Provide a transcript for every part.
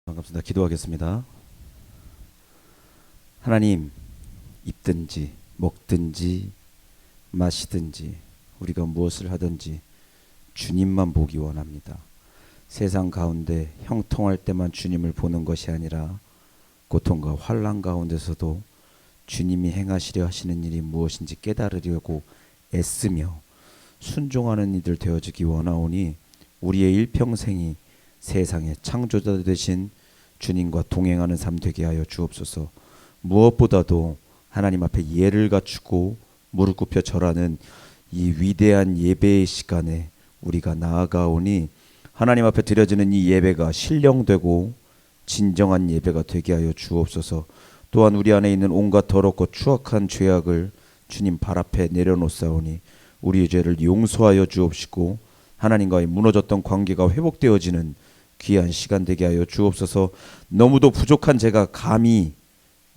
반갑습니다. 기도하겠습니다. 하나님, 입든지 먹든지 마시든지 우리가 무엇을 하든지 주님만 보기 원합니다. 세상 가운데 형통할 때만 주님을 보는 것이 아니라 고통과 환난 가운데서도 주님이 행하시려 하시는 일이 무엇인지 깨달으려고 애쓰며 순종하는 이들 되어주기 원하오니 우리의 일평생이 세상의 창조자 되신 주님과 동행하는 삶 되게 하여 주옵소서. 무엇보다도 하나님 앞에 예를 갖추고 무릎 굽혀 절하는 이 위대한 예배의 시간에 우리가 나아가오니 하나님 앞에 드려지는 이 예배가 신령되고 진정한 예배가 되게 하여 주옵소서. 또한 우리 안에 있는 온갖 더럽고 추악한 죄악을 주님 발 앞에 내려놓사오니 우리의 죄를 용서하여 주옵시고 하나님과의 무너졌던 관계가 회복되어지는 귀한 시간 되게 하여 주옵소서. 너무도 부족한 제가 감히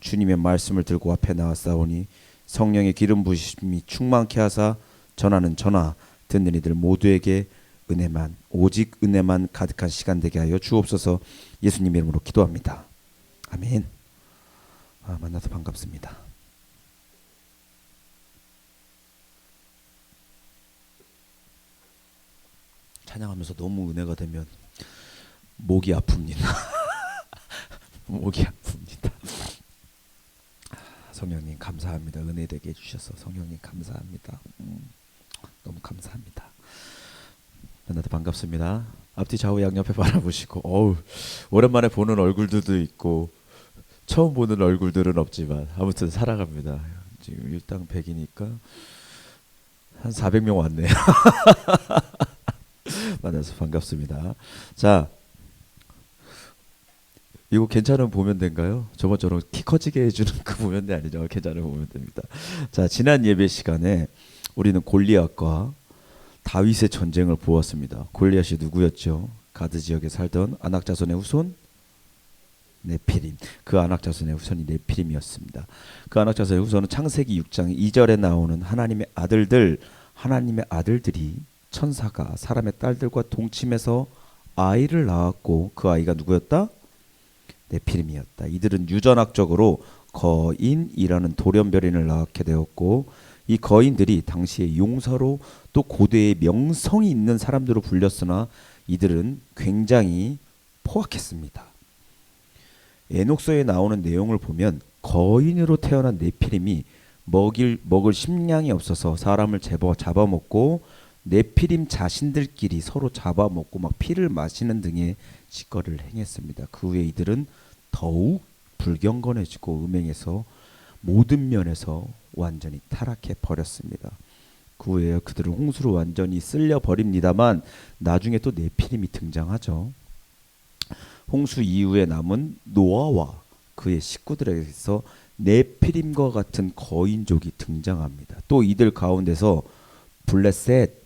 주님의 말씀을 들고 앞에 나왔사오니 성령의 기름 부으심이 충만케 하사 전하는 전하 듣는 이들 모두에게 은혜만 오직 은혜만 가득한 시간 되게 하여 주옵소서. 예수님 이름으로 기도합니다. 아멘. 만나서 반갑습니다. 찬양하면서 너무 은혜가 되면 목이 아픕니다. 목이 아픕니다. 성령님 감사합니다. 은혜 되게 해주셔서 성령님 감사합니다. 너무 감사합니다. 만나서 반갑습니다. 앞뒤 좌우 양옆에 바라보시고 오랜만에 보는 얼굴들도 있고 처음 보는 얼굴들은 없지만 아무튼 살아갑니다. 지금 일당 100이니까 한 400명 왔네요. 만나서 반갑습니다. 자, 이거 괜찮으면 보면 된가요? 저번처럼 키 커지게 해주는 그 보면 돼 아니죠? 괜찮으면 보면 됩니다. 자, 지난 예배 시간에 우리는 골리앗과 다윗의 전쟁을 보았습니다. 골리앗이 누구였죠? 가드 지역에 살던 아낙 자손의 후손 네피림. 그 아낙 자손의 후손이 네피림이었습니다. 그 아낙 자손의 후손은 창세기 6장 2절에 나오는 하나님의 아들들이 천사가 사람의 딸들과 동침해서 아이를 낳았고 그 아이가 누구였다? 네피림이었다. 이들은 유전학적으로 거인이라는 돌연변이를 낳게 되었고 이 거인들이 당시의 용사로 또 고대의 명성이 있는 사람들로 불렸으나 이들은 굉장히 포악했습니다. 에녹서에 나오는 내용을 보면 거인으로 태어난 네피림이 먹을 식량이 없어서 사람을 잡아먹고 네피림 자신들끼리 서로 잡아먹고 막 피를 마시는 등의 짓거리를 행했습니다. 그 후에 이들은 더욱 불경건해지고 음행에서 모든 면에서 완전히 타락해 버렸습니다. 그 후에 그들은 홍수로 완전히 쓸려 버립니다만 나중에 또 네피림이 등장하죠. 홍수 이후에 남은 노아와 그의 식구들에게서 네피림과 같은 거인족이 등장합니다. 또 이들 가운데서 블레셋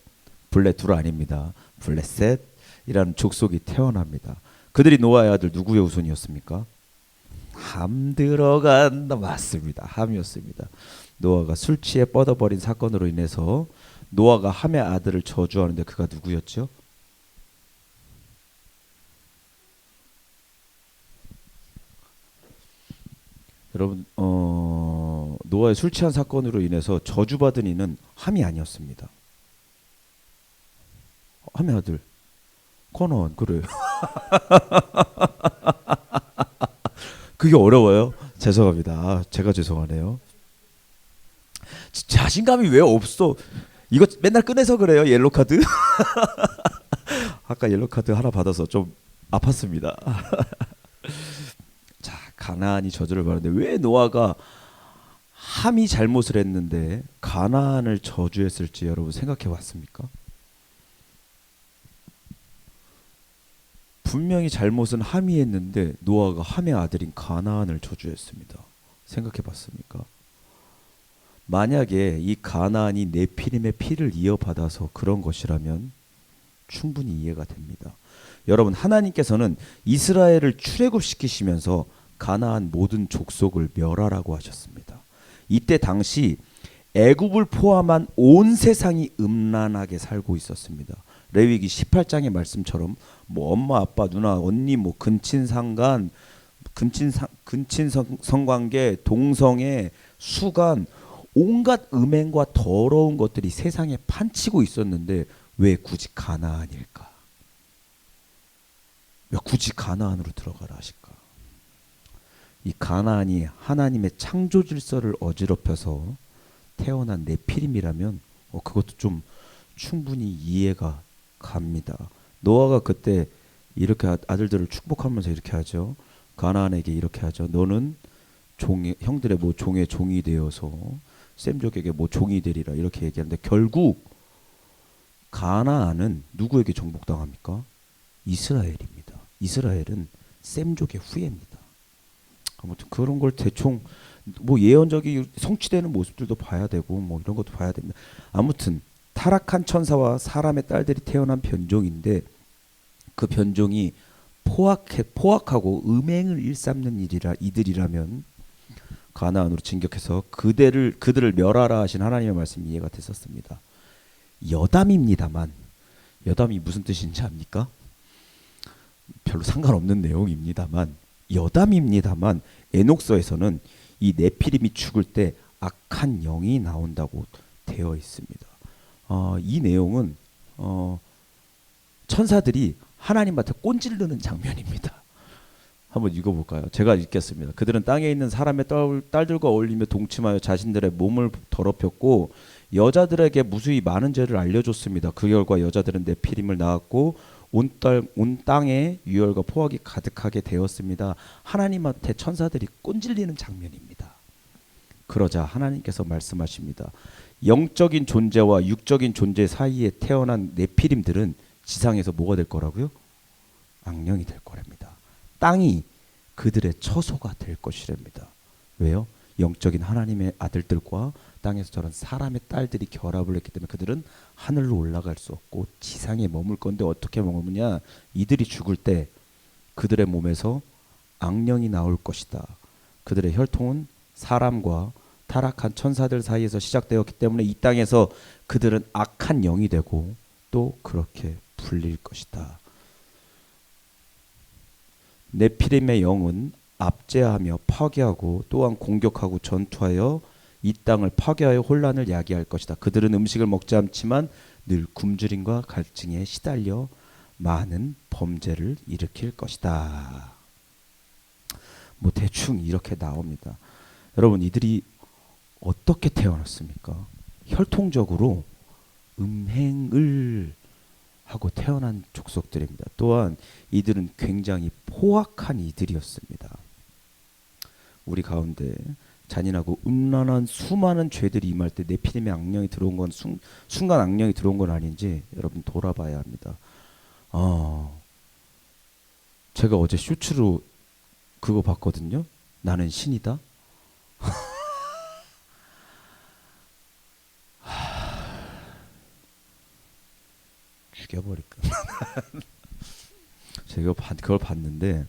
둘 아닙니다. 블레셋이라는 족속이 태어납니다. 그들이 노아의 아들 누구의 후손이었습니까? 함 들어간다. 맞습니다. 함이었습니다. 노아가 술 취해 뻗어버린 사건으로 인해서 노아가 함의 아들을 저주하는데 그가 누구였죠? 여러분 노아의 술 취한 사건으로 인해서 저주받은 이는 함이 아니었습니다. 함의 아들 커나안. 그래요. 그게 어려워요? 죄송합니다. 제가 죄송하네요. 자신감이 왜 없어? 이거 맨날 꺼내서 그래요. 옐로 카드. 아까 옐로 카드 하나 받아서 좀 아팠습니다. 자, 가나안이 저주를 받는데 왜 노아가 함이 잘못을 했는데 가나안을 저주했을지 여러분 생각해 봤습니까? 분명히 잘못은 함이 했는데 노아가 함의 아들인 가나안을 저주했습니다. 생각해 봤습니까? 만약에 이 가나안이 네피림의 피를 이어받아서 그런 것이라면 충분히 이해가 됩니다. 여러분, 하나님께서는 이스라엘을 출애굽시키시면서 가나안 모든 족속을 멸하라고 하셨습니다. 이때 당시 애굽을 포함한 온 세상이 음란하게 살고 있었습니다. 레위기 18장의 말씀처럼 뭐 엄마 아빠 누나 언니 뭐 근친상간 근친성관계 동성애 수간 온갖 음행과 더러운 것들이 세상에 판치고 있었는데 왜 굳이 가나안일까? 왜 굳이 가나안으로 들어가라 하실까? 이 가나안이 하나님의 창조 질서를 어지럽혀서 태어난 네피림이라면 그것도 좀 충분히 이해가 갑니다. 노아가 그때 이렇게 아들들을 축복하면서 이렇게 하죠. 가나안에게 이렇게 하죠. 너는 종의 형들의 뭐 종의 종이 되어서 셈족에게 뭐 종이 되리라 이렇게 얘기하는데 결국 가나안은 누구에게 정복당합니까? 이스라엘입니다. 이스라엘은 셈족의 후예입니다. 아무튼 그런 걸 대충 뭐 예언적이 성취되는 모습들도 봐야 되고 뭐 이런 것도 봐야 됩니다. 아무튼 타락한 천사와 사람의 딸들이 태어난 변종인데 그 변종이 포악하고 음행을 일삼는 이들이라면 가나안으로 진격해서 그들을 멸하라 하신 하나님의 말씀이 이해가 됐었습니다. 여담입니다만 여담이 무슨 뜻인지 압니까? 별로 상관없는 내용입니다만 여담입니다만 에녹서에서는 이 네피림이 죽을 때 악한 영이 나온다고 되어 있습니다. 이 내용은 천사들이 하나님한테 꼰질르는 장면입니다. 한번 읽어볼까요? 제가 읽겠습니다. 그들은 땅에 있는 사람의 딸들과 어울리며 동침하여 자신들의 몸을 더럽혔고 여자들에게 무수히 많은 죄를 알려줬습니다. 그 결과 여자들은 네피림을 낳았고 온 땅에 유혈과 포악이 가득하게 되었습니다. 하나님한테 천사들이 꼰질리는 장면입니다. 그러자 하나님께서 말씀하십니다. 영적인 존재와 육적인 존재 사이에 태어난 네피림들은 지상에서 뭐가 될 거라고요? 악령이 될 거랍니다. 땅이 그들의 처소가 될 것이랍니다. 왜요? 영적인 하나님의 아들들과 땅에서 저런 사람의 딸들이 결합을 했기 때문에 그들은 하늘로 올라갈 수 없고 지상에 머물 건데 어떻게 머무냐? 이들이 죽을 때 그들의 몸에서 악령이 나올 것이다. 그들의 혈통은 사람과 타락한 천사들 사이에서 시작되었기 때문에 이 땅에서 그들은 악한 영이 되고 또 그렇게 불릴 것이다. 네피림의 영은 압제하며 파괴하고 또한 공격하고 전투하여 이 땅을 파괴하여 혼란을 야기할 것이다. 그들은 음식을 먹지 않지만 늘 굶주림과 갈증에 시달려 많은 범죄를 일으킬 것이다. 뭐 대충 이렇게 나옵니다. 여러분 이들이 어떻게 태어났습니까? 혈통적으로 음행을 하고 태어난 족속들입니다. 또한 이들은 굉장히 포악한 이들이었습니다. 우리 가운데 잔인하고 음란한 수많은 죄들이 임할 때 네피림의 악령이 들어온 건 순간 악령이 들어온 건 아닌지 여러분 돌아봐야 합니다. 제가 어제 쇼츠로 그거 봤거든요. 나는 신이다. 죽여버릴까. 제가 그걸 봤는데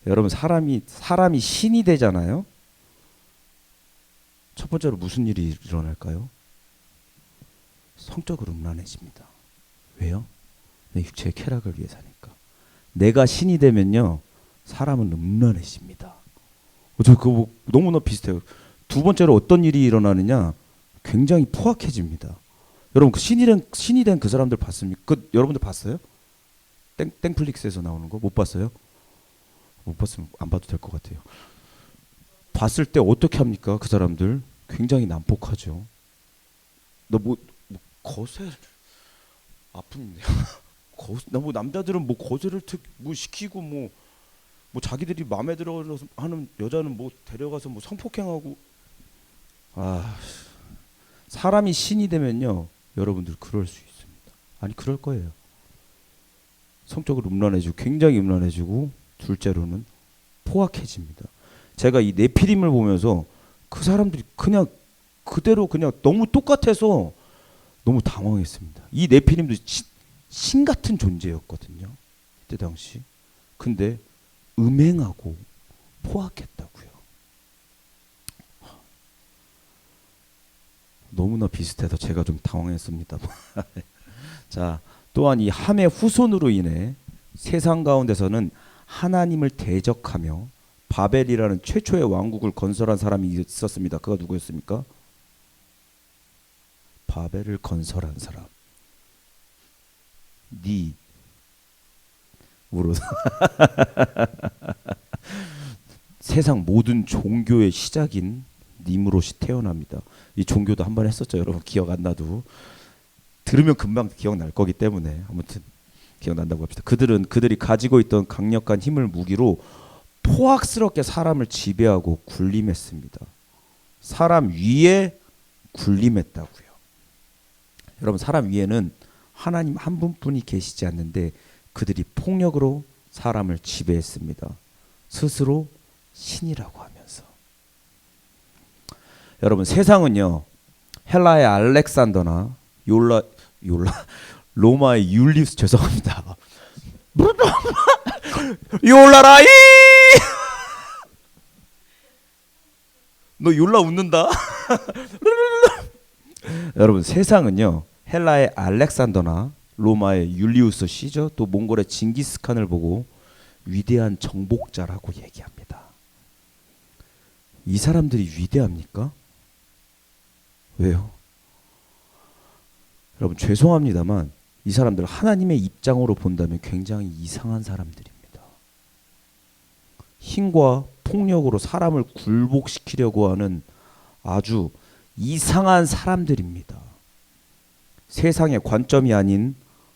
여러분 사람이 신이 되잖아요. 첫 번째로 무슨 일이 일어날까요? 성적으로 음란해집니다. 왜요? 내 육체의 쾌락을 위해서니까. 내가 신이 되면요 사람은 음란해집니다. 저 그거 너무나 비슷해요. 두 번째로 어떤 일이 일어나느냐? 굉장히 포악해집니다. 여러분 그 신이 된 그 사람들 봤습니까? 그 여러분들 봤어요? 땡플릭스에서 나오는 거 못 봤어요? 못 봤으면 안 봐도 될 것 같아요. 봤을 때 어떻게 합니까? 그 사람들 굉장히 난폭하죠. 너 뭐 거세 아픈데 나 뭐 남자들은 뭐 거세를 뭐 시키고 뭐 자기들이 마음에 들어서 하는 여자는 뭐 데려가서 뭐 성폭행하고 사람이 신이 되면요 여러분들 그럴 수 있습니다. 아니 그럴 거예요. 성적으로 음란해지고 굉장히 음란해지고 둘째로는 포악해집니다. 제가 이 네피림을 보면서 그 사람들이 그냥 그대로 그냥 너무 똑같아서 너무 당황했습니다. 이 네피림도 신 같은 존재였거든요. 그때 당시. 근데 음행하고 포악했다고요. 너무나 비슷해서 제가 좀 당황했습니다. 자, 또한 이 함의 후손으로 인해 세상 가운데서는 하나님을 대적하며 바벨이라는 최초의 왕국을 건설한 사람이 있었습니다. 그가 누구였습니까? 바벨을 건설한 사람. 니으로 세상 모든 종교의 시작인 니므롯이 태어납니다. 이 종교도 한 번 했었죠. 여러분 기억 안 나도 들으면 금방 기억날 거기 때문에 아무튼 기억난다고 합시다. 그들이 가지고 있던 강력한 힘을 무기로 포악스럽게 사람을 지배하고 군림했습니다. 사람 위에 군림했다고요. 여러분 사람 위에는 하나님 한 분뿐이 계시지 않는데 그들이 폭력으로 사람을 지배했습니다. 스스로 신이라고 하면서. 여러분 세상은요 헬라의 알렉산더나 로마의 율리우스 죄송합니다. 욜라라이 너 욜라 웃는다. 여러분 세상은요 헬라의 알렉산더나 로마의 율리우스 시저 또 몽골의 징기스칸을 보고 위대한 정복자라고 얘기합니다. 이 사람들이 위대합니까? 왜요? 여러분 죄송합니다만 이 사람들 하나님의 입장으로 본다면 굉장히 이상한 사람들입니다. 힘과 폭력으로 사람을 굴복시키려고 하는 아주 이상한 사람들입니다. 세상의 관점이 아닌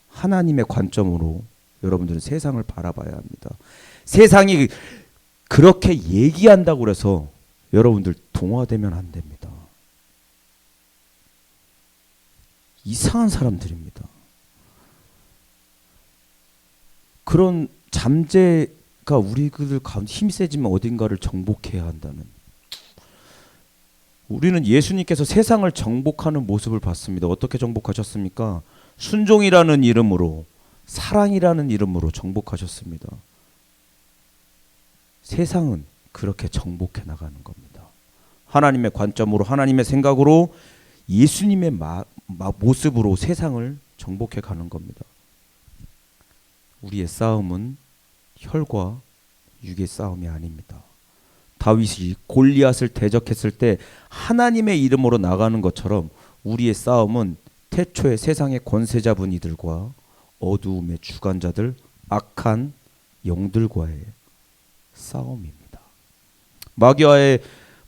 하나님의 관점으로 여러분들은 세상을 바라봐야 합니다. 세상이 그렇게 얘기한다고 해서 여러분들 동화되면 안 됩니다. 이상한 사람들입니다. 그런 잠재가 우리들 가운데 힘이 세지면 어딘가를 정복해야 한다는. 우리는 예수님께서 세상을 정복하는 모습을 봤습니다. 어떻게 정복하셨습니까? 순종이라는 이름으로 사랑이라는 이름으로 정복하셨습니다. 세상은 그렇게 정복해 나가는 겁니다. 하나님의 관점으로 하나님의 생각으로 예수님의 모습으로 세상을 정복해 가는 겁니다. 우리의 싸움은 혈과 육의 싸움이 아닙니다. 다윗이 골리앗을 대적했을 때 하나님의 이름으로 나가는 것처럼 우리의 싸움은 태초의 세상의 권세 잡은 이들과 어두움의 주관자들 악한 영들과의 싸움입니다.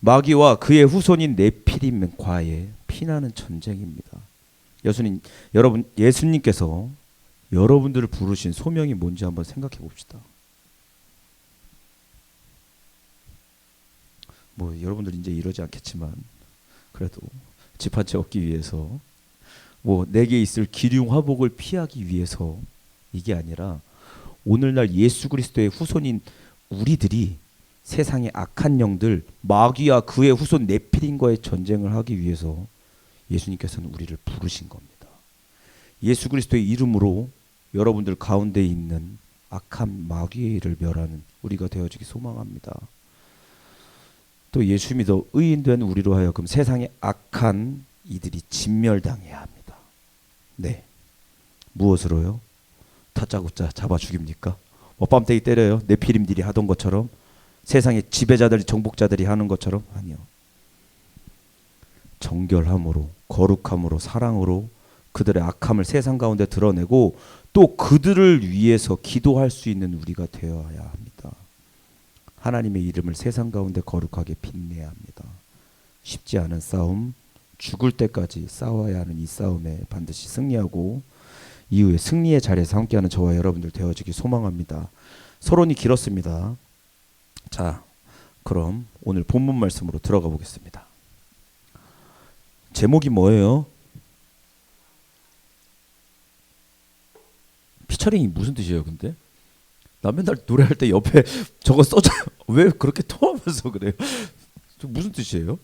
마귀와 그의 후손인 네피림과의 피나는 전쟁입니다. 예수님께서 여러분들을 부르신 소명이 뭔지 한번 생각해 봅시다. 뭐 여러분들 이제 이러지 않겠지만 그래도 집 한 채 얻기 위해서 뭐 내게 있을 기륭 화복을 피하기 위해서 이게 아니라 오늘날 예수 그리스도의 후손인 우리들이 세상의 악한 영들 마귀와 그의 후손 네피림과의 전쟁을 하기 위해서 예수님께서는 우리를 부르신 겁니다. 예수 그리스도의 이름으로 여러분들 가운데 있는 악한 마귀의 일을 멸하는 우리가 되어지기 소망합니다. 또 예수 믿어 의인된 우리로 하여금 세상의 악한 이들이 진멸당해야 합니다. 네. 무엇으로요? 다짜고짜 잡아 죽입니까? 뭐 뺨때기 때려요? 네피림들이 하던 것처럼? 세상의 지배자들이 정복자들이 하는 것처럼? 아니요. 정결함으로 거룩함으로 사랑으로 그들의 악함을 세상 가운데 드러내고 또 그들을 위해서 기도할 수 있는 우리가 되어야 합니다. 하나님의 이름을 세상 가운데 거룩하게 빛내야 합니다. 쉽지 않은 싸움, 죽을 때까지 싸워야 하는 이 싸움에 반드시 승리하고 이후에 승리의 자리에서 함께하는 저와 여러분들 되어지기 소망합니다. 서론이 길었습니다. 자, 그럼 오늘 본문 말씀으로 들어가 보겠습니다. 제목이 뭐예요? 피처링이 무슨 뜻이에요, 근데? 나 맨날 노래할 때 옆에 저거 써줘요. 왜 그렇게 토하면서 그래요? 무슨 뜻이에요?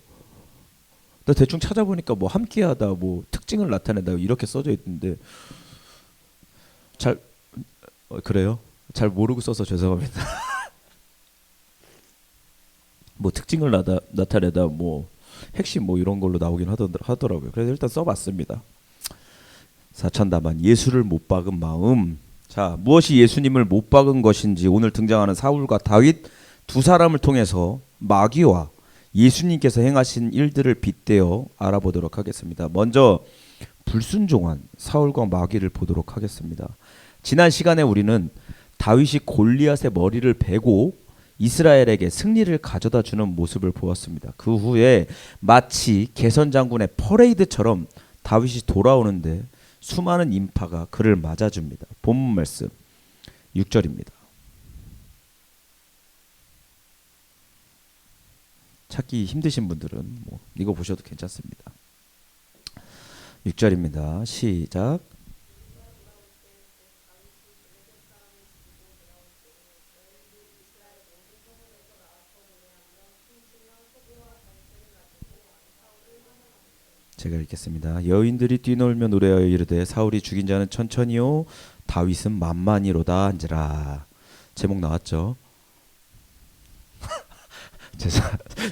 나 대충 찾아보니까 뭐 함께하다, 뭐 특징을 나타낸다 이렇게 써져 있던데 잘 그래요? 잘 모르고 써서 죄송합니다. 뭐 특징을 나타내다, 뭐 핵심 뭐 이런 걸로 나오긴 하더라고요. 그래서 일단 써봤습니다. 사천다만 예수를 못 박은 마음. 자, 무엇이 예수님을 못 박은 것인지 오늘 등장하는 사울과 다윗 두 사람을 통해서 마귀와 예수님께서 행하신 일들을 빗대어 알아보도록 하겠습니다. 먼저 불순종한 사울과 마귀를 보도록 하겠습니다. 지난 시간에 우리는 다윗이 골리앗의 머리를 베고 이스라엘에게 승리를 가져다 주는 모습을 보았습니다. 그 후에 마치 개선 장군의 퍼레이드처럼 다윗이 돌아오는데 수많은 인파가 그를 맞아줍니다. 본문 말씀 6절입니다. 찾기 힘드신 분들은 이거 보셔도 괜찮습니다. 6절입니다. 시작. 제가 읽겠습니다. 여인들이 뛰놀며 노래하여 이르되 사울이 죽인 자는 천천히요 다윗은 만만히로다 한지라. 제목 나왔죠?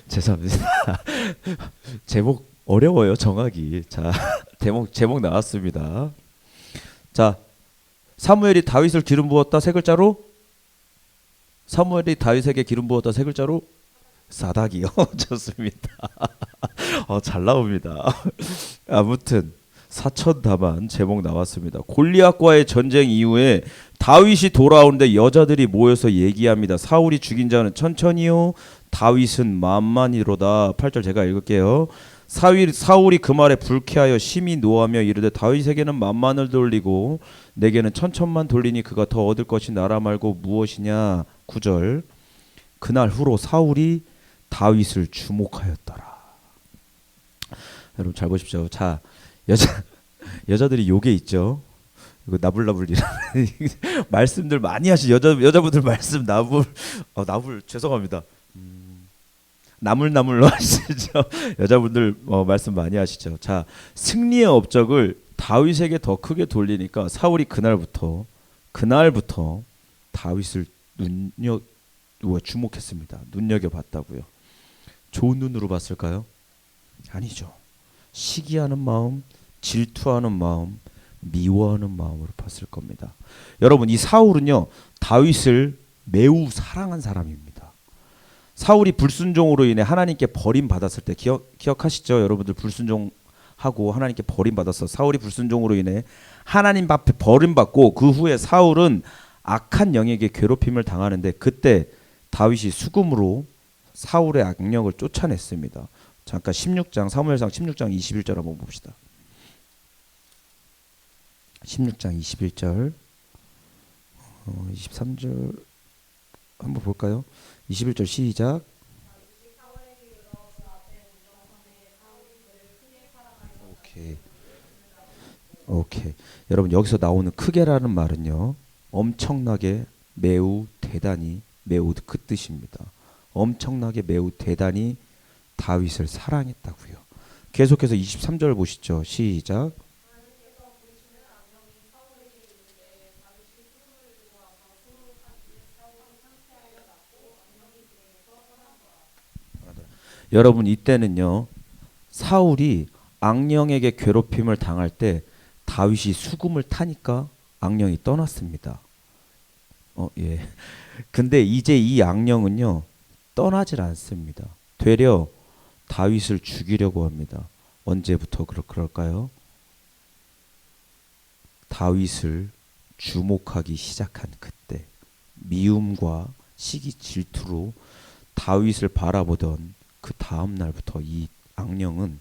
죄송합니다. 제목 어려워요 정하기. 자, 제목 나왔습니다. 자, 사무엘이 다윗을 기름 부었다 세 글자로. 사무엘이 다윗에게 기름 부었다 세 글자로. 사닥이요. 좋습니다. 잘 나옵니다. 아무튼 사천다만 제목 나왔습니다. 골리앗과의 전쟁 이후에 다윗이 돌아오는데 여자들이 모여서 얘기합니다. 사울이 죽인 자는 천천히요 다윗은 만만히로다. 8절 제가 읽을게요. 사울이 그 말에 불쾌하여 심히 노하며 이르되 다윗에게는 만만을 돌리고 내게는 천천만 돌리니 그가 더 얻을 것이 나라 말고 무엇이냐. 9절 그날 후로 사울이 다윗을 주목하였더라. 여러분 잘 보십시오. 자, 여자들이 요게 있죠. 이거 나불나불이라는 말씀들 많이 하시. 여자분들 말씀 나불 죄송합니다. 나물나물로 하시죠. 여자분들 말씀 많이 하시죠. 자, 승리의 업적을 다윗에게 더 크게 돌리니까 사울이 그날부터 다윗을 주목했습니다. 눈여겨봤다고요. 좋은 눈으로 봤을까요? 아니죠. 시기하는 마음, 질투하는 마음, 미워하는 마음으로 봤을 겁니다. 여러분, 이 사울은요 다윗을 매우 사랑한 사람입니다. 사울이 불순종으로 인해 하나님께 버림받았을 때 기억하시죠? 여러분들 불순종하고 하나님께 버림받았어. 사울이 불순종으로 인해 하나님 앞에 버림받고 그 후에 사울은 악한 영에게 괴롭힘을 당하는데 그때 다윗이 수금으로 사울의 악령을 쫓아냈습니다. 잠깐 16장 사무엘상 16장 21절 한번 봅시다. 16장 21절 23절 한번 볼까요? 21절 시작. 오케이. 여러분 여기서 나오는 크게라는 말은요 엄청나게 매우 대단히 매우 그 뜻입니다. 엄청나게 매우 대단히 다윗을 사랑했다고요. 계속해서 23절 보시죠. 시작. 여러분 이때는요 사울이 악령에게 괴롭힘을 당할 때 다윗이 수금을 타니까 악령이 떠났습니다. 예. 근데 이제 이 악령은요 떠나질 않습니다. 되려 다윗을 죽이려고 합니다. 언제부터 그럴까요? 다윗을 주목하기 시작한 그때 미움과 시기 질투로 다윗을 바라보던 그 다음 날부터 이 악령은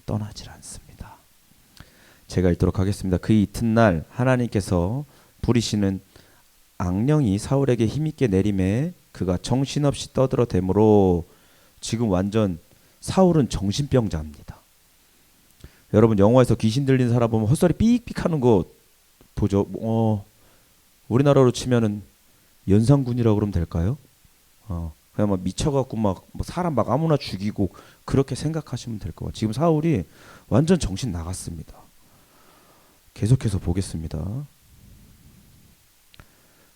떠나질 않습니다. 제가 읽도록 하겠습니다. 그 이튿날 하나님께서 부리시는 악령이 사울에게 힘있게 내림에 그가 정신없이 떠들어대므로 지금 완전 사울은 정신병자입니다. 여러분 영화에서 귀신 들린 사람 보면 헛소리 삑삑하는 거 보죠. 우리나라로 치면은 연상군이라고 그러면 될까요? 그냥 막 미쳐갖고 막 사람 막 아무나 죽이고 그렇게 생각하시면 될 것 같아요. 지금 사울이 완전 정신 나갔습니다. 계속해서 보겠습니다.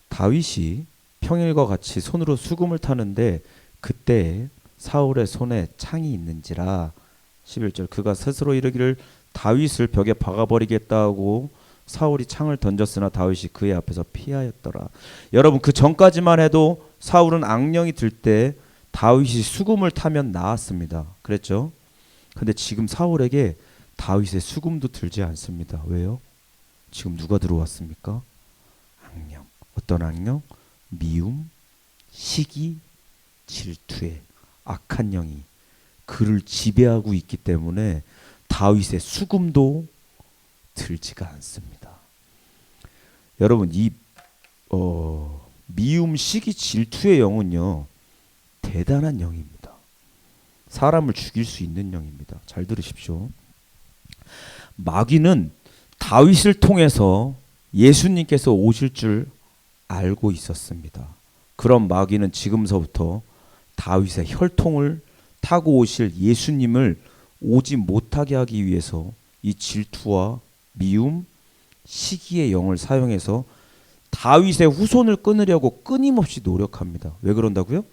다윗이 평일과 같이 손으로 수금을 타는데 그때 사울의 손에 창이 있는지라 11절 그가 스스로 이르기를 다윗을 벽에 박아버리겠다고 사울이 창을 던졌으나 다윗이 그의 앞에서 피하였더라. 여러분, 그 전까지만 해도 사울은 악령이 들 때 다윗이 수금을 타면 나았습니다. 그랬죠? 근데 지금 사울에게 다윗의 수금도 들지 않습니다. 왜요? 지금 누가 들어왔습니까? 악령. 어떤 악령? 미움, 시기, 질투의 악한 영이 그를 지배하고 있기 때문에 다윗의 수금도 들지가 않습니다. 여러분, 이 미움, 시기, 질투의 영은요, 대단한 영입니다. 사람을 죽일 수 있는 영입니다. 잘 들으십시오. 마귀는 다윗을 통해서 예수님께서 오실 줄 알고 있었습니다. 그럼 마귀는 지금서부터 다윗의 혈통을 타고 오실 예수님을 오지 못하게 하기 위해서 이 질투와 미움, 시기의 영을 사용해서 다윗의 후손을 끊으려고 끊임없이 노력합니다. 왜 그런다고요?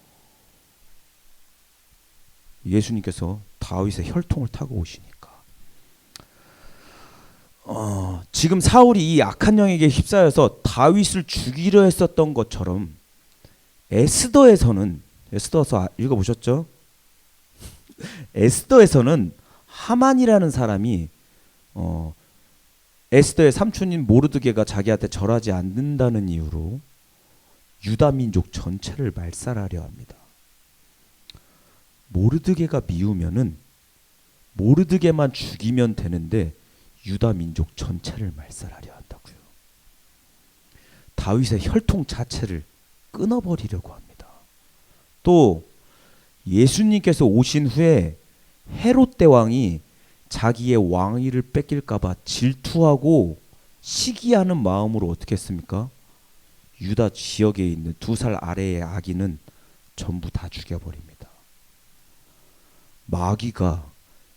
예수님께서 다윗의 혈통을 타고 오시니까. 지금 사울이 이 악한 영에게 휩싸여서 다윗을 죽이려 했었던 것처럼 에스더서 읽어보셨죠? 에스더에서는 하만이라는 사람이 에스더의 삼촌인 모르드게가 자기한테 절하지 않는다는 이유로 유다 민족 전체를 말살하려 합니다. 모르드게가 미우면은 모르드게만 죽이면 되는데 유다 민족 전체를 말살하려 한다고요. 다윗의 혈통 자체를 끊어버리려고 합니다. 또 예수님께서 오신 후에 헤롯 대왕이 자기의 왕위를 뺏길까봐 질투하고 시기하는 마음으로 어떻게 했습니까? 유다 지역에 있는 2살 아래의 아기는 전부 다 죽여버립니다. 마귀가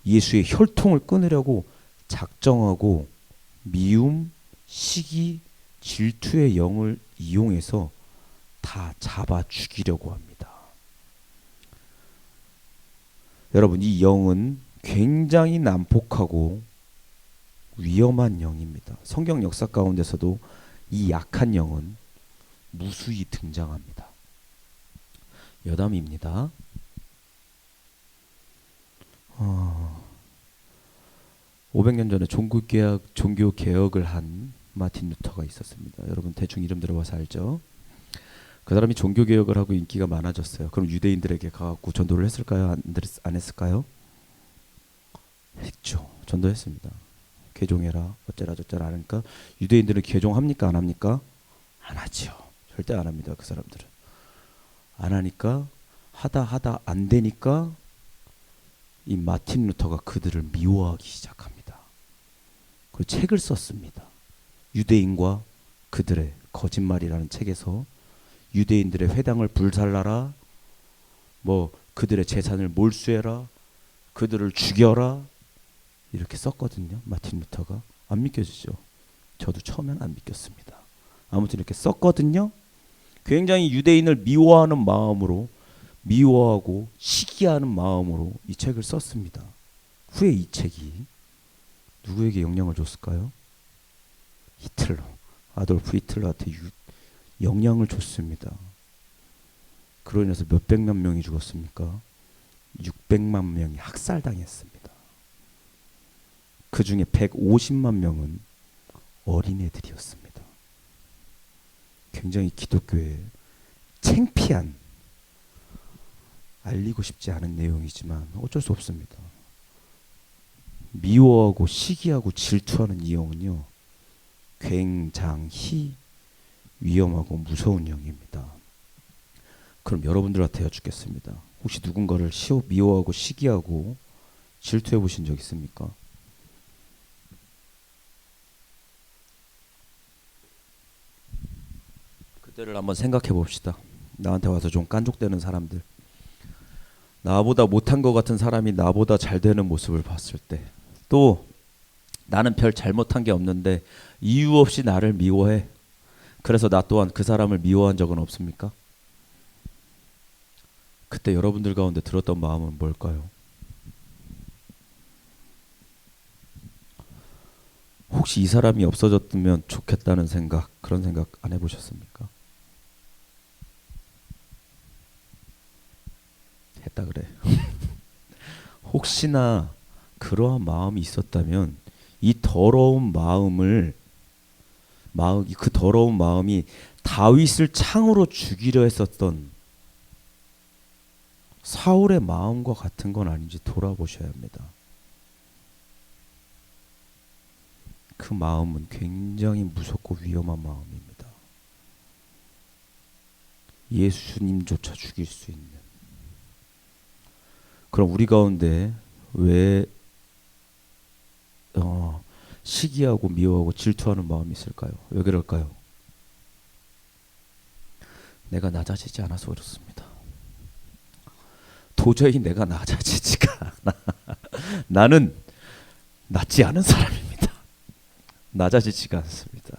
예수의 혈통을 끊으려고 작정하고 미움, 시기, 질투의 영을 이용해서 다 잡아 죽이려고 합니다. 여러분, 이 영은 굉장히 난폭하고 위험한 영입니다. 성경 역사 가운데서도 이 약한 영은 무수히 등장합니다. 여담입니다. 500년 전에 종교 개혁을 한 마틴 루터가 있었습니다. 여러분 대충 이름 들어봐서 알죠? 그 사람이 종교 개혁을 하고 인기가 많아졌어요. 그럼 유대인들에게 가갖고 전도를 했을까요? 안 했을까요? 했죠. 전도했습니다. 개종해라 어쩌라 저쩌라 하니까 유대인들은 개종합니까? 안 합니까? 안 하죠. 절대 안 합니다. 그 사람들은 안 하니까 하다 안 되니까 이 마틴 루터가 그들을 미워하기 시작합니다. 그 책을 썼습니다. 유대인과 그들의 거짓말이라는 책에서 유대인들의 회당을 불살라라, 뭐 그들의 재산을 몰수해라, 그들을 죽여라, 이렇게 썼거든요. 마틴 루터가. 안 믿겨지죠? 저도 처음엔 안 믿겼습니다. 아무튼 이렇게 썼거든요. 굉장히 유대인을 미워하는 마음으로, 미워하고 시기하는 마음으로 이 책을 썼습니다. 후에 이 책이 누구에게 영향을 줬을까요? 히틀러, 아돌프 히틀러한테 영향을 줬습니다. 그로 인해서 몇백만 명이 죽었습니까? 600만 명이 학살당했습니다. 그 중에 150만 명은 어린애들이었습니다. 굉장히 기독교에 창피한, 알리고 싶지 않은 내용이지만 어쩔 수 없습니다. 미워하고 시기하고 질투하는 이 영은요, 굉장히 위험하고 무서운 영입니다. 그럼 여러분들한테 여쭙겠습니다. 혹시 누군가를 미워하고 시기하고 질투해 보신 적 있습니까? 그때를 한번 생각해 봅시다. 나한테 와서 좀 깐족대는 사람들, 나보다 못한 것 같은 사람이 나보다 잘 되는 모습을 봤을 때, 또 나는 별 잘못한 게 없는데 이유 없이 나를 미워해. 그래서 나 또한 그 사람을 미워한 적은 없습니까? 그때 여러분들 가운데 들었던 마음은 뭘까요? 혹시 이 사람이 없어졌으면 좋겠다는 생각, 그런 생각 안 해보셨습니까? 했다 그래. 혹시나 그러한 마음이 있었다면 이 더러운 마음을 그 더러운 마음이 다윗을 창으로 죽이려 했었던 사울의 마음과 같은 건 아닌지 돌아보셔야 합니다. 그 마음은 굉장히 무섭고 위험한 마음입니다. 예수님조차 죽일 수 있는. 그럼 우리 가운데 왜 시기하고 미워하고 질투하는 마음이 있을까요? 왜 그럴까요? 내가 낮아지지 않아서 그렇습니다. 도저히 내가 낮아지지가 않아. 나는 낮지 않은 사람입니다. 낮아지지가 않습니다.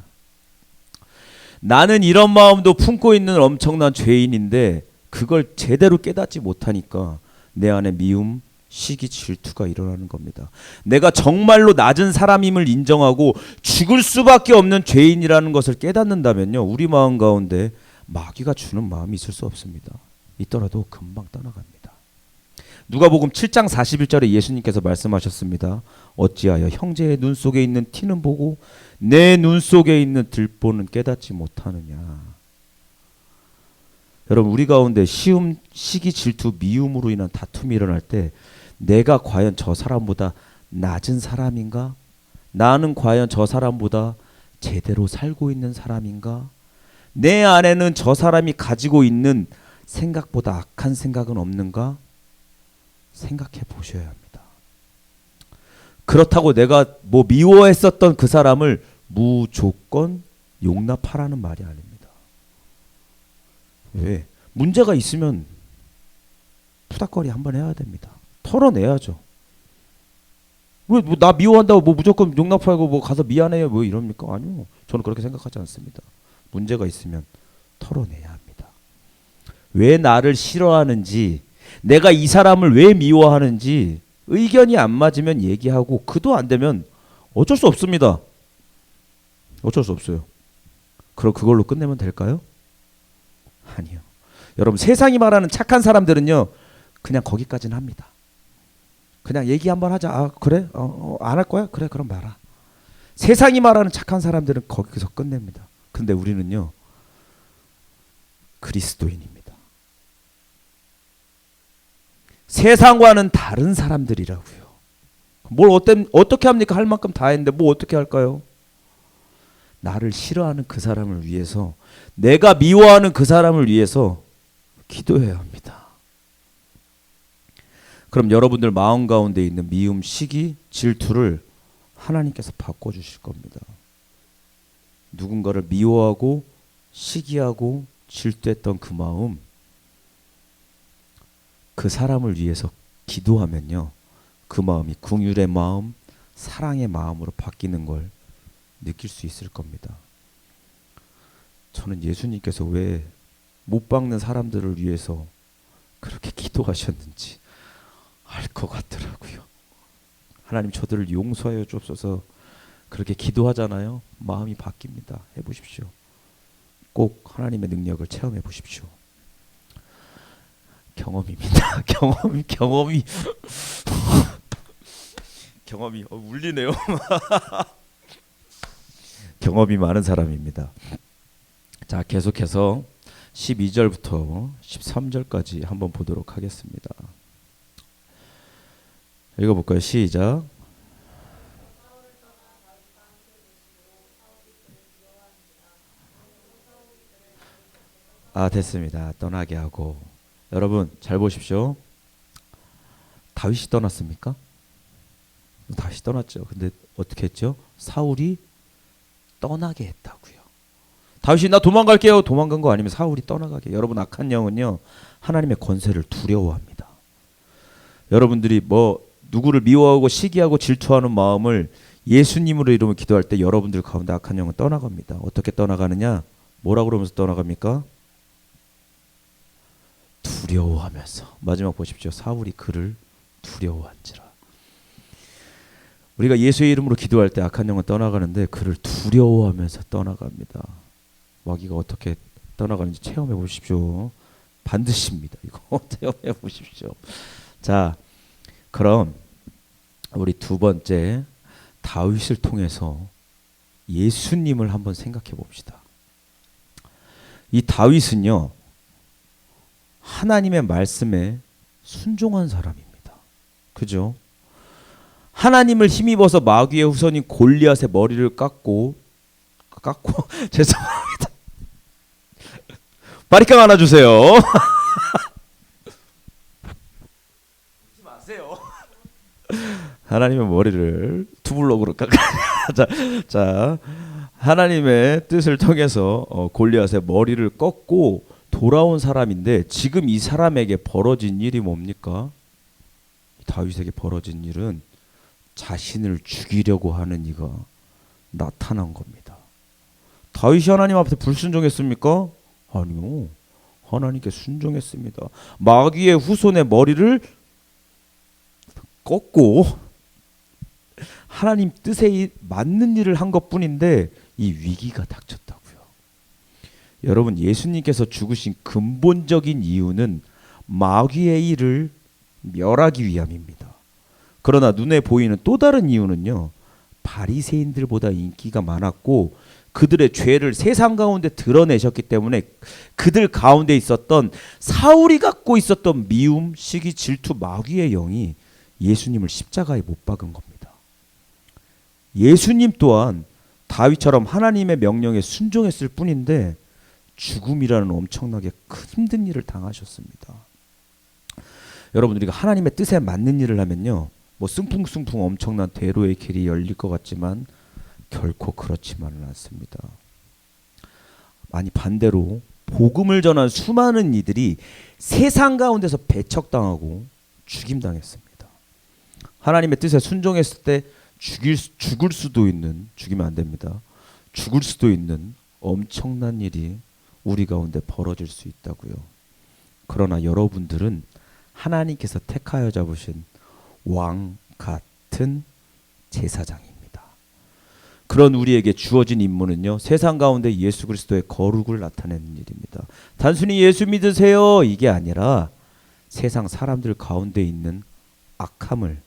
나는 이런 마음도 품고 있는 엄청난 죄인인데 그걸 제대로 깨닫지 못하니까 내 안에 미움, 시기, 질투가 일어나는 겁니다. 내가 정말로 낮은 사람임을 인정하고 죽을 수밖에 없는 죄인이라는 것을 깨닫는다면요, 우리 마음 가운데 마귀가 주는 마음이 있을 수 없습니다. 있더라도 금방 떠나갑니다. 누가복음 7장 41절에 예수님께서 말씀하셨습니다. 어찌하여 형제의 눈 속에 있는 티는 보고 내 눈 속에 있는 들보는 깨닫지 못하느냐. 여러분, 우리 가운데 시험, 시기, 질투, 미움으로 인한 다툼이 일어날 때 내가 과연 저 사람보다 낮은 사람인가? 나는 과연 저 사람보다 제대로 살고 있는 사람인가? 내 안에는 저 사람이 가지고 있는 생각보다 악한 생각은 없는가? 생각해 보셔야 합니다. 그렇다고 내가 뭐 미워했었던 그 사람을 무조건 용납하라는 말이 아닙니다. 왜? 문제가 있으면 푸닥거리 한번 해야 됩니다. 털어내야죠. 왜 뭐 나 미워한다고 뭐 무조건 용납하고 뭐 가서 미안해요 뭐 이럽니까? 아니요. 저는 그렇게 생각하지 않습니다. 문제가 있으면 털어내야 합니다. 왜 나를 싫어하는지, 내가 이 사람을 왜 미워하는지 의견이 안 맞으면 얘기하고, 그도 안 되면 어쩔 수 없습니다. 어쩔 수 없어요. 그럼 그걸로 끝내면 될까요? 아니요. 여러분, 세상이 말하는 착한 사람들은요, 그냥 거기까지는 합니다. 그냥 얘기 한번 하자. 아 그래? 안 할 거야? 그래 그럼 말아. 세상이 말하는 착한 사람들은 거기서 끝냅니다. 근데 우리는요, 그리스도인입니다. 세상과는 다른 사람들이라고요. 뭘 어떻게 합니까? 할 만큼 다 했는데 뭐 어떻게 할까요? 나를 싫어하는 그 사람을 위해서, 내가 미워하는 그 사람을 위해서 기도해야 합니다. 그럼 여러분들 마음 가운데 있는 미움, 시기, 질투를 하나님께서 바꿔주실 겁니다. 누군가를 미워하고 시기하고 질투했던 그 마음, 그 사람을 위해서 기도하면요, 그 마음이 긍휼의 마음, 사랑의 마음으로 바뀌는 걸 느낄 수 있을 겁니다. 저는 예수님께서 왜 못 박는 사람들을 위해서 그렇게 기도하셨는지 알 것 같더라고요. 하나님, 저들을 용서하여 주옵소서. 그렇게 기도하잖아요. 마음이 바뀝니다. 해보십시오. 꼭 하나님의 능력을 체험해 보십시오. 경험입니다. 경험이 경험이 울리네요. 경험이 많은 사람입니다. 자, 계속해서 12절부터 13절까지 한번 보도록 하겠습니다. 읽어볼까요? 시작. 됐습니다. 떠나게 하고. 여러분 잘 보십시오. 다윗이 떠났습니까? 다윗이 떠났죠. 근데 어떻게 했죠? 사울이 떠나게 했다고요. 다윗이 나 도망갈게요. 도망간 거 아니면 사울이 떠나가게. 여러분, 악한 영은요, 하나님의 권세를 두려워합니다. 여러분들이 뭐 누구를 미워하고 시기하고 질투하는 마음을 예수님으로 이름을 기도할 때 여러분들 가운데 악한 영은 떠나갑니다. 어떻게 떠나가느냐? 뭐라고 그러면서 떠나갑니까? 두려워하면서. 마지막 보십시오. 사울이 그를 두려워한지라. 우리가 예수의 이름으로 기도할 때 악한 영은 떠나가는데 그를 두려워하면서 떠나갑니다. 마귀가 어떻게 떠나가는지 체험해 보십시오. 반드시입니다. 이거 체험해 보십시오. 자, 그럼 우리 두 번째 다윗을 통해서 예수님을 한번 생각해 봅시다. 이 다윗은요, 하나님의 말씀에 순종한 사람입니다. 그죠? 하나님을 힘입어서 마귀의 후손인 골리앗의 머리를 깎고 죄송합니다. 바리깡 하나 주세요. 마세요. 하나님의 머리를 투블럭으로 깎아. 자, 하나님의 뜻을 통해서 골리앗의 머리를 꺾고 돌아온 사람인데 지금 이 사람에게 벌어진 일이 뭡니까? 다윗에게 벌어진 일은 자신을 죽이려고 하는 이가 나타난 겁니다. 다윗이 하나님 앞에 불순종했습니까? 아니요. 하나님께 순종했습니다. 마귀의 후손의 머리를 꺾고 하나님 뜻에 맞는 일을 한 것뿐인데 이 위기가 닥쳤다고요. 여러분, 예수님께서 죽으신 근본적인 이유는 마귀의 일을 멸하기 위함입니다. 그러나 눈에 보이는 또 다른 이유는요, 바리새인들보다 인기가 많았고 그들의 죄를 세상 가운데 드러내셨기 때문에 그들 가운데 있었던 사울이 갖고 있었던 미움, 시기, 질투, 마귀의 영이 예수님을 십자가에 못 박은 겁니다. 예수님 또한 다윗처럼 하나님의 명령에 순종했을 뿐인데 죽음이라는 엄청나게 큰 힘든 일을 당하셨습니다. 여러분, 우리가 하나님의 뜻에 맞는 일을 하면요, 뭐 승풍승풍 엄청난 대로의 길이 열릴 것 같지만 결코 그렇지만은 않습니다. 아니, 반대로 복음을 전한 수많은 이들이 세상 가운데서 배척당하고 죽임당했습니다. 하나님의 뜻에 순종했을 때 죽을 수도 있는, 죽이면 안 됩니다. 죽을 수도 있는 엄청난 일이 우리 가운데 벌어질 수 있다고요. 그러나 여러분들은 하나님께서 택하여 잡으신 왕 같은 제사장입니다. 그런 우리에게 주어진 임무는요, 세상 가운데 예수 그리스도의 거룩을 나타내는 일입니다. 단순히 예수 믿으세요 이게 아니라 세상 사람들 가운데 있는 악함을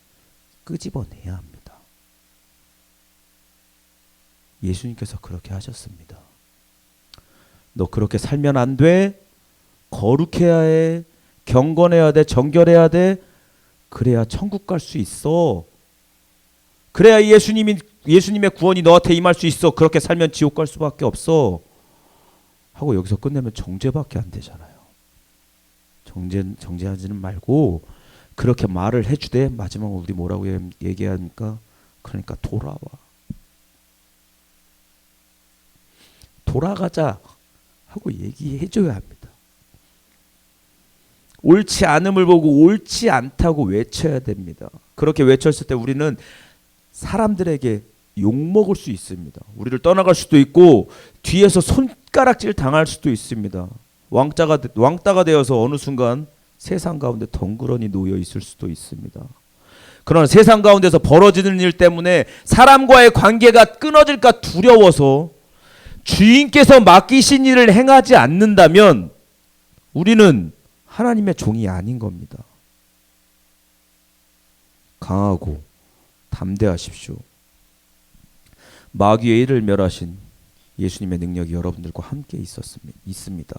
끄집어내야 합니다. 예수님께서 그렇게 하셨습니다. 너 그렇게 살면 안 돼. 거룩해야 해. 경건해야 돼. 정결해야 돼. 그래야 천국 갈 수 있어. 그래야 예수님의 구원이 너한테 임할 수 있어. 그렇게 살면 지옥 갈 수밖에 없어. 하고 여기서 끝내면 정죄밖에 안 되잖아요. 정죄하지는 말고 그렇게 말을 해주되 마지막으로 우리 뭐라고 얘기합니까? 그러니까 돌아와. 돌아가자 하고 얘기해줘야 합니다. 옳지 않음을 보고 옳지 않다고 외쳐야 됩니다. 그렇게 외쳤을 때 우리는 사람들에게 욕먹을 수 있습니다. 우리를 떠나갈 수도 있고 뒤에서 손가락질 당할 수도 있습니다. 왕따가 되어서 어느 순간 세상 가운데 덩그러니 놓여 있을 수도 있습니다. 그러나 세상 가운데서 벌어지는 일 때문에 사람과의 관계가 끊어질까 두려워서 주인께서 맡기신 일을 행하지 않는다면 우리는 하나님의 종이 아닌 겁니다. 강하고 담대하십시오. 마귀의 일을 멸하신 예수님의 능력이 여러분들과 함께 있습니다.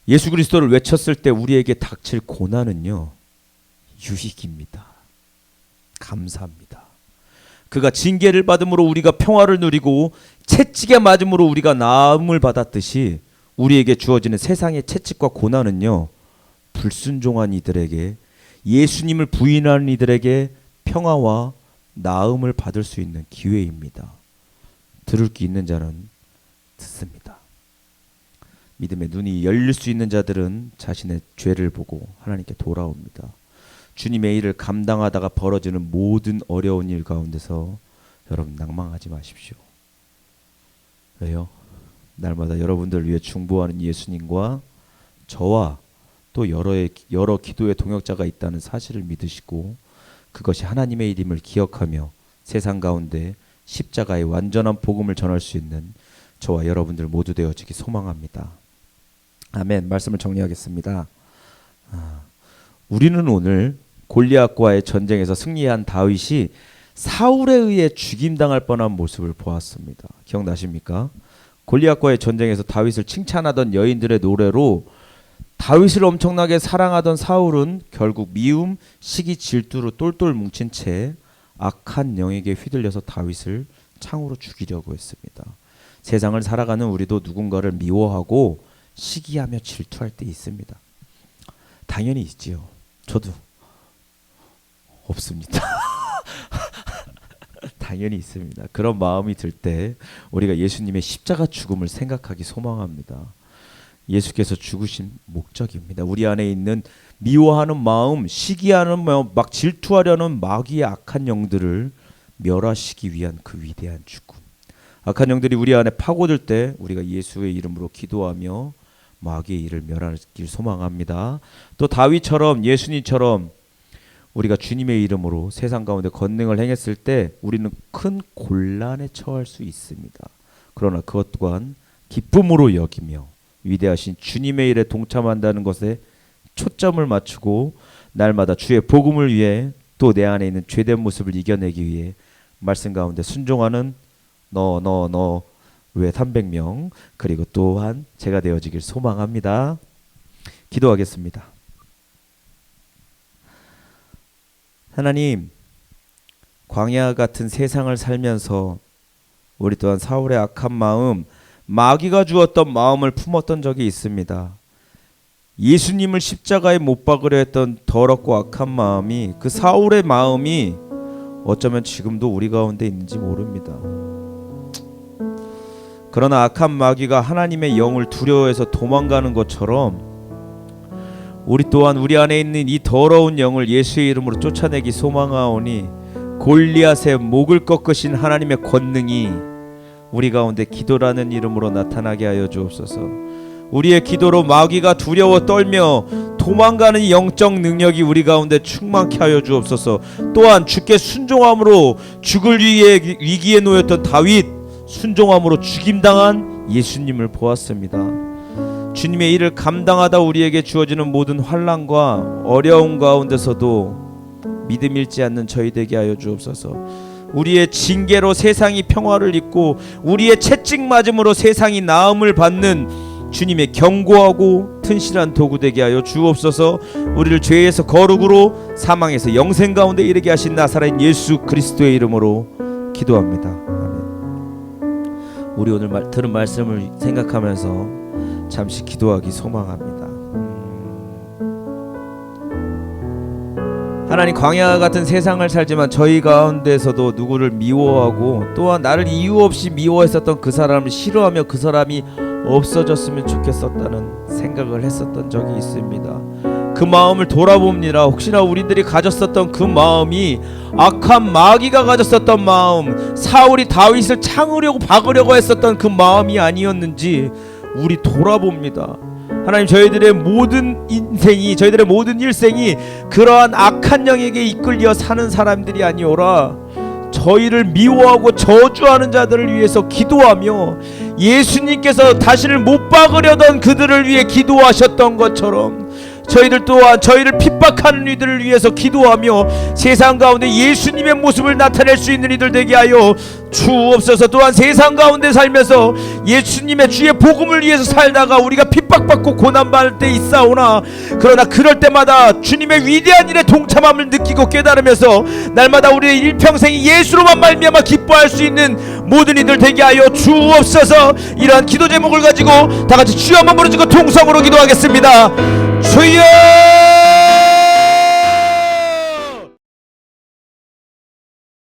예수 그리스도를 외쳤을 때 우리에게 닥칠 고난은요, 유익입니다. 감사합니다. 그가 징계를 받음으로 우리가 평화를 누리고 채찍에 맞음으로 우리가 나음을 받았듯이 우리에게 주어지는 세상의 채찍과 고난은요, 불순종한 이들에게, 예수님을 부인하는 이들에게 평화와 나음을 받을 수 있는 기회입니다. 들을 게 있는 자는 듣습니다. 믿음의 눈이 열릴 수 있는 자들은 자신의 죄를 보고 하나님께 돌아옵니다. 주님의 일을 감당하다가 벌어지는 모든 어려운 일 가운데서 여러분 낭망하지 마십시오. 왜요? 날마다 여러분들을 위해 중보하는 예수님과 저와 또 여러 기도의 동역자가 있다는 사실을 믿으시고 그것이 하나님의 일임을 기억하며 세상 가운데 십자가의 완전한 복음을 전할 수 있는 저와 여러분들 모두 되어지기 소망합니다. 아멘. 말씀을 정리하겠습니다. 우리는 오늘 골리앗과의 전쟁에서 승리한 다윗이 사울에 의해 죽임당할 뻔한 모습을 보았습니다. 기억나십니까? 골리앗과의 전쟁에서 다윗을 칭찬하던 여인들의 노래로 다윗을 엄청나게 사랑하던 사울은 결국 미움, 시기, 질투로 똘똘 뭉친 채 악한 영에게 휘둘려서 다윗을 창으로 죽이려고 했습니다. 세상을 살아가는 우리도 누군가를 미워하고 시기하며 질투할 때 있습니다. 당연히 있지요. 저도 없습니다. 당연히 있습니다. 그런 마음이 들 때 우리가 예수님의 십자가 죽음을 생각하기 소망합니다. 예수께서 죽으신 목적입니다. 우리 안에 있는 미워하는 마음, 시기하는 마음, 막 질투하려는 마귀의 악한 영들을 멸하시기 위한 그 위대한 죽음. 악한 영들이 우리 안에 파고들 때 우리가 예수의 이름으로 기도하며 마귀의 일을 멸하길 소망합니다. 또 다윗처럼 예수님처럼 우리가 주님의 이름으로 세상 가운데 권능을 행했을 때 우리는 큰 곤란에 처할 수 있습니다. 그러나 그것 또한 기쁨으로 여기며 위대하신 주님의 일에 동참한다는 것에 초점을 맞추고 날마다 주의 복음을 위해 또 내 안에 있는 죄된 모습을 이겨내기 위해 말씀 가운데 순종하는 너 외 300명 그리고 또한 제가 되어지길 소망합니다. 기도하겠습니다. 하나님, 광야 같은 세상을 살면서 우리 또한 사울의 악한 마음, 마귀가 주었던 마음을 품었던 적이 있습니다. 예수님을 십자가에 못 박으려 했던 더럽고 악한 마음이, 그 사울의 마음이 어쩌면 지금도 우리 가운데 있는지 모릅니다. 그러나 악한 마귀가 하나님의 영을 두려워해서 도망가는 것처럼 우리 또한 우리 안에 있는 이 더러운 영을 예수의 이름으로 쫓아내기 소망하오니 골리앗의 목을 꺾으신 하나님의 권능이 우리 가운데 기도라는 이름으로 나타나게 하여 주옵소서. 우리의 기도로 마귀가 두려워 떨며 도망가는 영적 능력이 우리 가운데 충만케 하여 주옵소서. 또한 주께 순종함으로 죽을 위기에 놓였던 다윗, 순종함으로 죽임당한 예수님을 보았습니다. 주님의 일을 감당하다 우리에게 주어지는 모든 환난과 어려움 가운데서도 믿음 잃지 않는 저희 되게 하여 주옵소서. 우리의 징계로 세상이 평화를 잊고 우리의 채찍 맞음으로 세상이 나음을 받는 주님의 견고하고 튼실한 도구 되게 하여 주옵소서. 우리를 죄에서 거룩으로 사망에서 영생 가운데 이르게 하신 나사렛 예수 그리스도의 이름으로 기도합니다. 아멘. 우리 오늘 들은 말씀을 생각하면서 잠시 기도하기 소망합니다. 하나님, 광야 같은 세상을 살지만 저희 가운데서도 누구를 미워하고 또한 나를 이유 없이 미워했었던 그 사람을 싫어하며 그 사람이 없어졌으면 좋겠었다는 생각을 했었던 적이 있습니다. 그 마음을 돌아봅니다. 혹시나 우리들이 가졌었던 그 마음이 악한 마귀가 가졌었던 마음, 사울이 다윗을 창으려고 박으려고 했었던 그 마음이 아니었는지 우리 돌아봅니다. 하나님, 저희들의 모든 인생이, 저희들의 모든 일생이 그러한 악한 영에게 이끌려 사는 사람들이 아니오라. 저희를 미워하고 저주하는 자들을 위해서 기도하며 예수님께서 다시를 못 박으려던 그들을 위해 기도하셨던 것처럼 저희들 또한 저희를 핍박하는 이들을 위해서 기도하며 세상 가운데 예수님의 모습을 나타낼 수 있는 이들 되게 하여 주옵소서. 또한 세상 가운데 살면서 예수님의 주의 복음을 위해서 살다가 우리가 핍박받고 고난받을 때 있사오나 그러나 그럴 때마다 주님의 위대한 일에 동참함을 느끼고 깨달으면서 날마다 우리의 일평생이 예수로만 말미암아 기뻐할 수 있는 모든 이들 되게 하여 주옵소서. 이러한 기도 제목을 가지고 다같이 주여 한번 부르짖고 통성으로 기도하겠습니다. 주여!